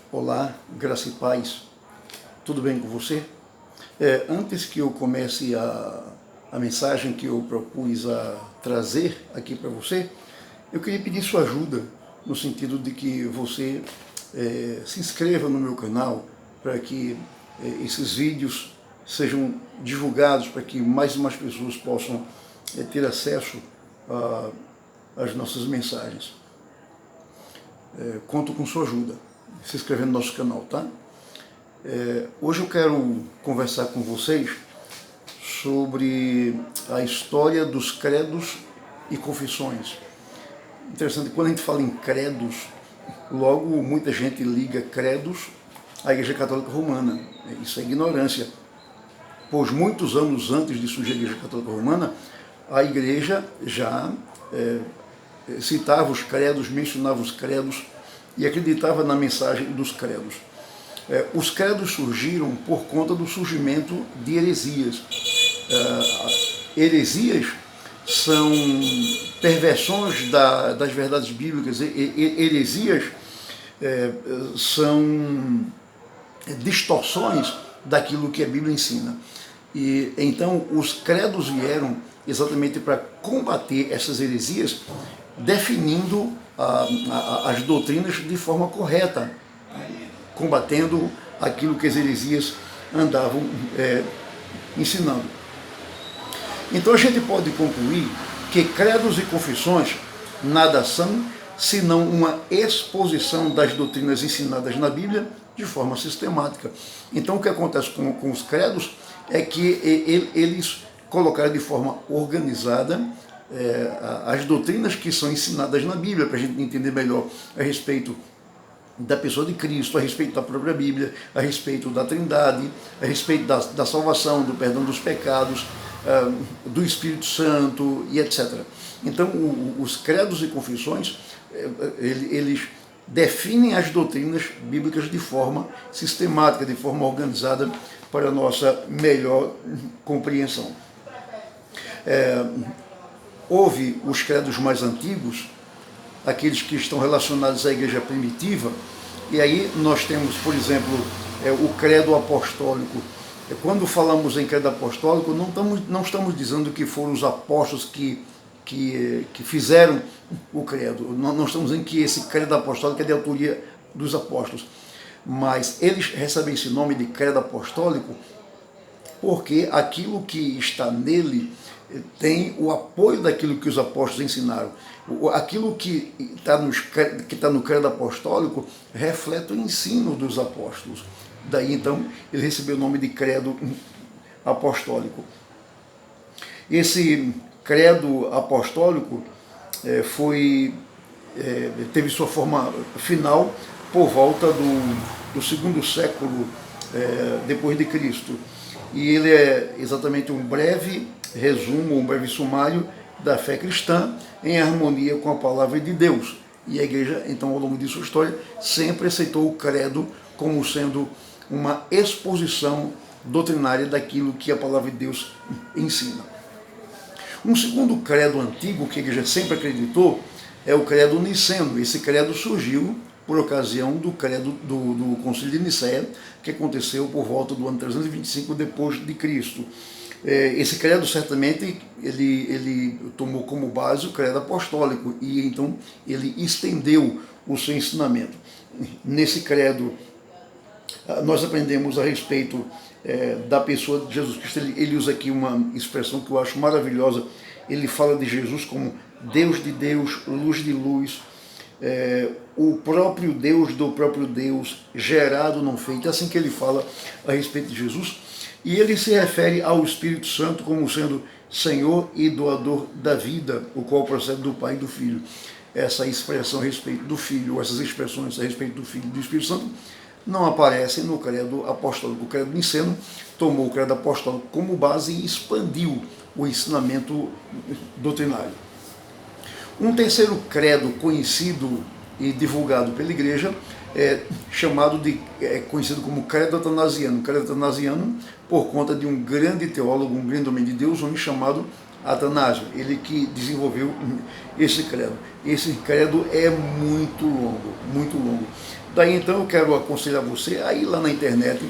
Olá, graça e paz, tudo bem com você? Antes que eu comece a mensagem que eu propus a trazer aqui para você, eu queria pedir sua ajuda, no sentido de que você se inscreva no meu canal, para que esses vídeos sejam divulgados, para que mais e mais pessoas possam ter acesso às nossas mensagens. Conto com sua ajuda, se inscrevendo no nosso canal, tá? Hoje eu quero conversar com vocês sobre a história dos credos e confissões. Interessante, quando a gente fala em credos, logo muita gente liga credos à Igreja Católica Romana. Isso é ignorância, pois muitos anos antes de surgir a Igreja Católica Romana, a Igreja já citava os credos, mencionava os credos e acreditava na mensagem dos credos. Os credos surgiram por conta do surgimento de heresias. Heresias são perversões das verdades bíblicas, heresias são distorções daquilo que a Bíblia ensina. E então os credos vieram exatamente para combater essas heresias, definindo as doutrinas de forma correta, combatendo aquilo que as heresias andavam ensinando. Então a gente pode concluir que credos e confissões nada são senão uma exposição das doutrinas ensinadas na Bíblia de forma sistemática. Então o que acontece com os credos é que eles colocaram de forma organizada as doutrinas que são ensinadas na Bíblia, para a gente entender melhor a respeito da pessoa de Cristo, a respeito da própria Bíblia, a respeito da Trindade, a respeito da salvação, do perdão dos pecados, do Espírito Santo e etc. Então, os credos e confissões, eles definem as doutrinas bíblicas de forma sistemática, de forma organizada, para a nossa melhor compreensão. Houve os credos mais antigos, aqueles que estão relacionados à igreja primitiva, e aí nós temos, por exemplo, o credo apostólico. Quando falamos em credo apostólico, não estamos dizendo que foram os apóstolos que fizeram o credo, não estamos dizendo que esse credo apostólico é de autoria dos apóstolos, mas eles recebem esse nome de credo apostólico porque aquilo que está nele tem o apoio daquilo que os apóstolos ensinaram. Aquilo que está no credo apostólico reflete o ensino dos apóstolos. Daí então ele recebeu o nome de credo apostólico. Esse credo apostólico teve sua forma final por volta do segundo século depois de Cristo. E ele é exatamente um breve resumo, um breve sumário da fé cristã em harmonia com a palavra de Deus. E a igreja, então, ao longo de sua história, sempre aceitou o credo como sendo uma exposição doutrinária daquilo que a palavra de Deus ensina. Um segundo credo antigo que a igreja sempre acreditou é o credo niceno. Esse credo surgiu por ocasião do credo do Concílio de Nicéia, que aconteceu por volta do ano 325 depois de Cristo. Esse credo certamente ele tomou como base o credo apostólico e então ele estendeu o seu ensinamento. Nesse credo nós aprendemos a respeito da pessoa de Jesus Cristo. Ele usa aqui uma expressão que eu acho maravilhosa. Ele fala de Jesus como Deus de Deus, luz de luz, o próprio Deus do próprio Deus, gerado, não feito. É assim que ele fala a respeito de Jesus. E ele se refere ao Espírito Santo como sendo Senhor e doador da vida, o qual procede do Pai e do Filho. Essa expressão a respeito do Filho, essas expressões a respeito do Filho e do Espírito Santo, não aparecem no credo apostólico. O credo niceno tomou o credo apostólico como base e expandiu o ensinamento doutrinário. Um terceiro credo conhecido e divulgado pela igreja conhecido como credo atanasiano. Credo atanasiano por conta de um grande teólogo, um grande homem de Deus, um homem chamado Atanásio, ele que desenvolveu esse credo. Esse credo é muito longo, muito longo. Daí então eu quero aconselhar você a ir lá na internet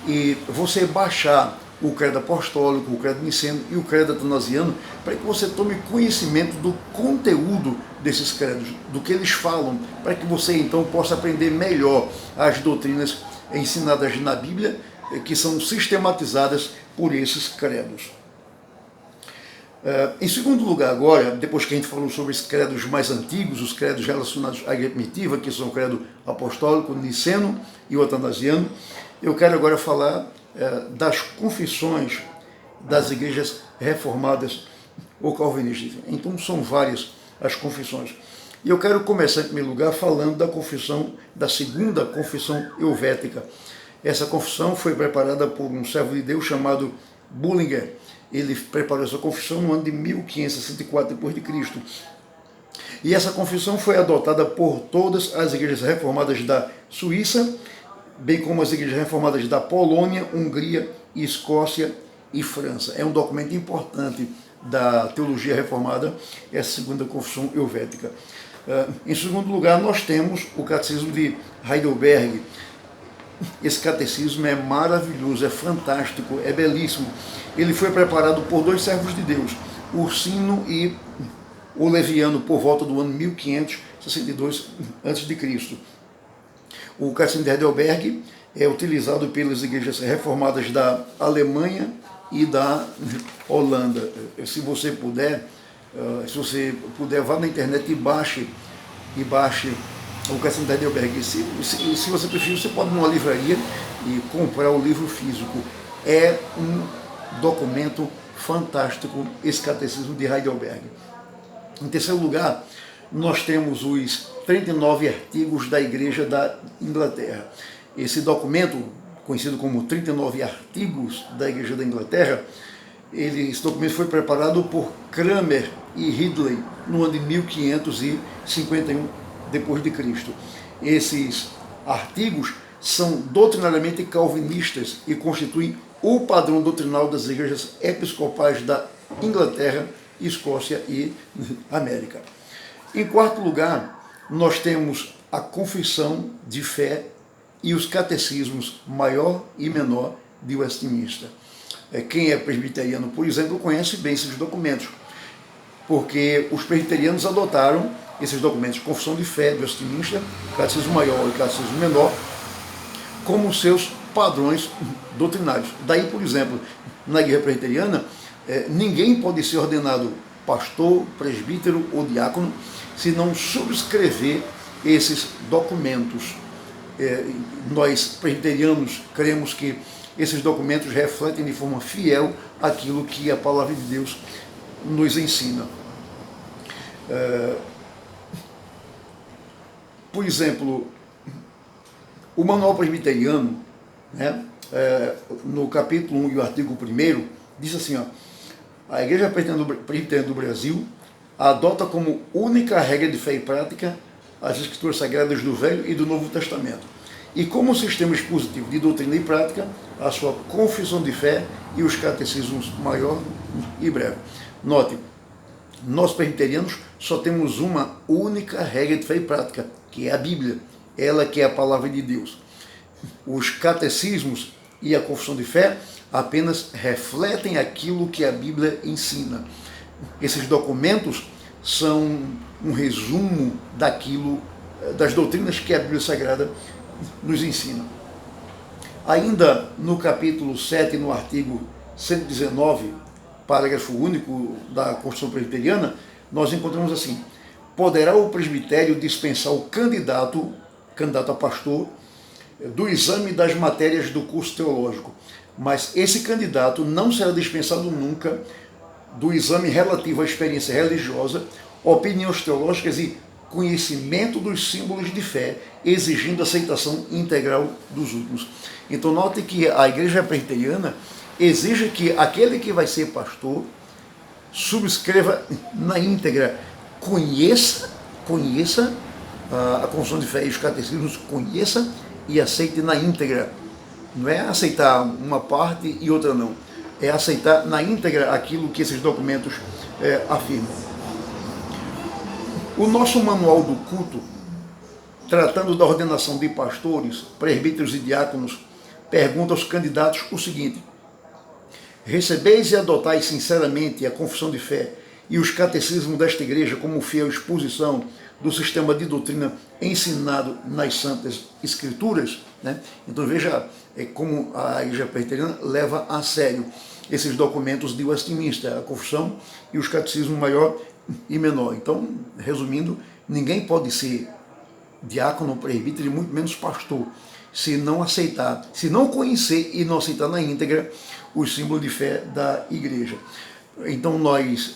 e você baixar o credo apostólico, o credo niceno e o credo atanasiano, para que você tome conhecimento do conteúdo desses credos, do que eles falam, para que você então possa aprender melhor as doutrinas ensinadas na Bíblia, que são sistematizadas por esses credos. Em segundo lugar agora, depois que a gente falou sobre os credos mais antigos, os credos relacionados à igreja primitiva, que são o credo apostólico, niceno e o atanasiano, eu quero agora falar das confissões das igrejas reformadas ou calvinistas. Então são várias as confissões. E eu quero começar em primeiro lugar falando da confissão, da segunda confissão helvética. Essa confissão foi preparada por um servo de Deus chamado Bullinger. Ele preparou essa confissão no ano de 1564 d.C. E essa confissão foi adotada por todas as igrejas reformadas da Suíça, bem como as igrejas reformadas da Polônia, Hungria, Escócia e França. É um documento importante da teologia reformada, essa segunda confissão helvética. Em segundo lugar, nós temos o Catecismo de Heidelberg. Esse catecismo é maravilhoso, é fantástico, é belíssimo. Ele foi preparado por dois servos de Deus, Ursino e Oleviano, por volta do ano 1562 a.C. O Catecismo de Heidelberg é utilizado pelas igrejas reformadas da Alemanha e da Holanda. Se você puder, vá na internet e baixe o Catecismo de Heidelberg. Se você preferir, você pode ir numa livraria e comprar o livro físico. É um documento fantástico, esse Catecismo de Heidelberg. Em terceiro lugar, nós temos os 39 artigos da Igreja da Inglaterra. Esse documento, conhecido como 39 artigos da Igreja da Inglaterra, esse documento foi preparado por Cranmer e Ridley no ano de 1551 d.C. Esses artigos são doutrinariamente calvinistas e constituem o padrão doutrinal das igrejas episcopais da Inglaterra, Escócia e América. Em quarto lugar, nós temos a confissão de fé e os catecismos maior e menor de Westminster. Quem é presbiteriano, por exemplo, conhece bem esses documentos, porque os presbiterianos adotaram esses documentos, confissão de fé de Westminster, catecismo maior e catecismo menor, como seus padrões doutrinários. Daí, por exemplo, na igreja presbiteriana, ninguém pode ser ordenado pastor, presbítero ou diácono se não subscrever esses documentos. Nós, presbiterianos, cremos que esses documentos refletem de forma fiel aquilo que a palavra de Deus nos ensina. Por exemplo, o Manual Presbiteriano, né, no capítulo 1 e o artigo 1, diz assim, ó, a Igreja Presbiteriana do Brasil adota como única regra de fé e prática as Escrituras Sagradas do Velho e do Novo Testamento, e como sistema expositivo de doutrina e prática, a sua confissão de fé e os catecismos maior e breve. Note, nós presbiterianos só temos uma única regra de fé e prática, que é a Bíblia, ela que é a palavra de Deus. Os catecismos e a confissão de fé apenas refletem aquilo que a Bíblia ensina. Esses documentos são um resumo das doutrinas que a Bíblia Sagrada nos ensina. Ainda no capítulo 7, no artigo 119, parágrafo único da Constituição Presbiteriana, nós encontramos assim: poderá o presbitério dispensar o candidato a pastor do exame das matérias do curso teológico, mas esse candidato não será dispensado nunca do exame relativo à experiência religiosa, opiniões teológicas e conhecimento dos símbolos de fé, exigindo aceitação integral dos últimos. Então note que a Igreja Presbiteriana exige que aquele que vai ser pastor subscreva na íntegra, conheça a confissão de fé e os catecismos, conheça e aceite na íntegra. Não é aceitar uma parte e outra não. aceitar na íntegra aquilo que esses documentos afirmam. O nosso manual do culto, tratando da ordenação de pastores, presbíteros e diáconos, pergunta aos candidatos o seguinte: recebeis e adotais sinceramente a confissão de fé e os catecismos desta igreja como fiel exposição do sistema de doutrina ensinado nas Santas Escrituras? Né? Então veja como a Igreja Presbiteriana leva a sério esses documentos de Westminster, a confissão e os catecismos maior e menor. Então, resumindo, ninguém pode ser diácono, presbítero e muito menos pastor, se não aceitar, se não conhecer e não aceitar na íntegra os símbolos de fé da igreja. Então nós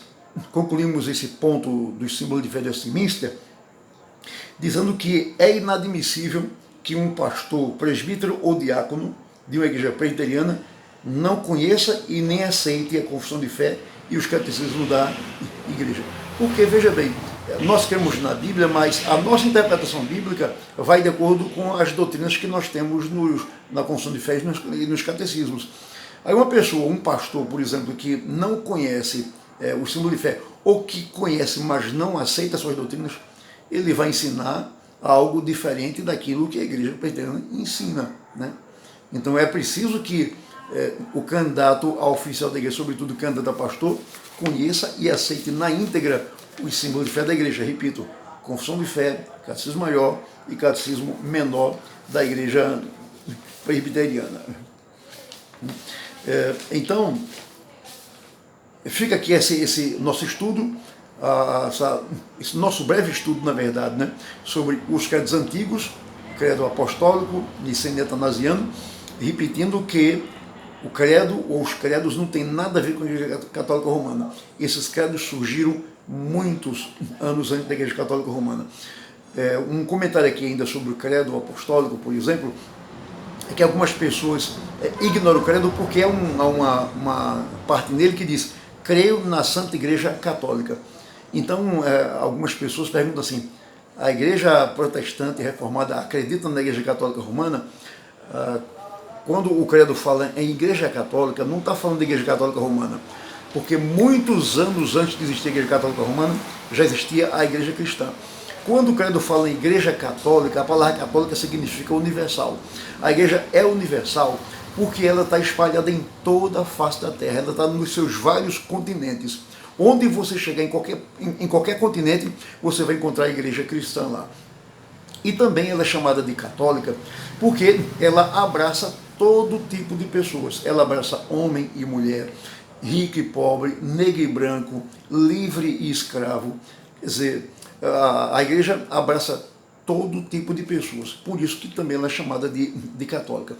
concluímos esse ponto dos símbolos de fé de Westminster, dizendo que é inadmissível que um pastor, presbítero ou diácono de uma igreja presbiteriana não conheça e nem aceite a confissão de fé e os catecismos da igreja. Porque, veja bem, nós cremos na Bíblia, mas a nossa interpretação bíblica vai de acordo com as doutrinas que nós temos na confissão de fé e nos catecismos. Aí uma pessoa, um pastor, por exemplo, que não conhece o símbolo de fé, ou que conhece, mas não aceita suas doutrinas, ele vai ensinar algo diferente daquilo que a igreja presbiteriana ensina, né? Então é preciso que o candidato a oficial da igreja, sobretudo o candidato a pastor, conheça e aceite na íntegra os símbolos de fé da igreja. Repito, confissão de fé, catecismo maior e catecismo menor da igreja presbiteriana. Então, fica aqui esse nosso estudo, esse nosso breve estudo, na verdade, né, sobre os credos antigos, credo apostólico, niceno e atanasiano, repetindo que o credo ou os credos não tem nada a ver com a Igreja Católica Romana. Esses credos surgiram muitos anos antes da Igreja Católica Romana. Um comentário aqui ainda sobre o credo apostólico, por exemplo, é que algumas pessoas ignoram o credo porque há uma parte nele que diz: creio na Santa Igreja Católica. Então, algumas pessoas perguntam assim: a Igreja Protestante Reformada acredita na Igreja Católica Romana? Quando o credo fala em Igreja Católica, não está falando de Igreja Católica Romana, porque muitos anos antes de existir a Igreja Católica Romana, já existia a Igreja Cristã. Quando o credo fala em Igreja Católica, a palavra católica significa universal. A Igreja é universal porque ela está espalhada em toda a face da Terra, ela está nos seus vários continentes. Onde você chegar em qualquer continente, você vai encontrar a Igreja Cristã lá. E também ela é chamada de católica porque ela abraça todo tipo de pessoas. Ela abraça homem e mulher, rico e pobre, negro e branco, livre e escravo. Quer dizer, a igreja abraça todo tipo de pessoas. Por isso que também ela é chamada de católica.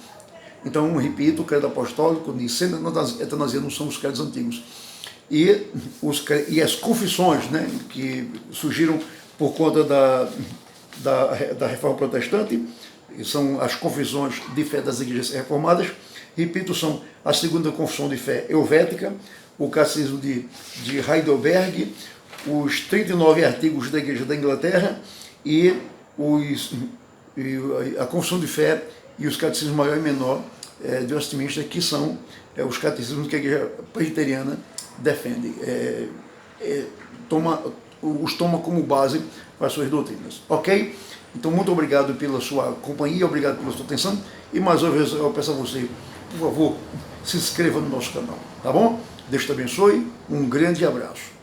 Então, repito, o credo apostólico, niceno e atanasiano são os credos antigos. E as confissões, né, que surgiram por conta da reforma protestante, são as confissões de fé das igrejas reformadas. Repito, são a segunda confissão de fé helvética, o catecismo de Heidelberg, os 39 artigos da Igreja da Inglaterra e a confissão de fé e os catecismos maior e menor de Westminster, que são os catecismos que a Igreja Presbiteriana defende, os toma como base para as suas doutrinas. Ok? Então, muito obrigado pela sua companhia, obrigado pela sua atenção, e mais uma vez eu peço a você, por favor, se inscreva no nosso canal, tá bom? Deus te abençoe, um grande abraço.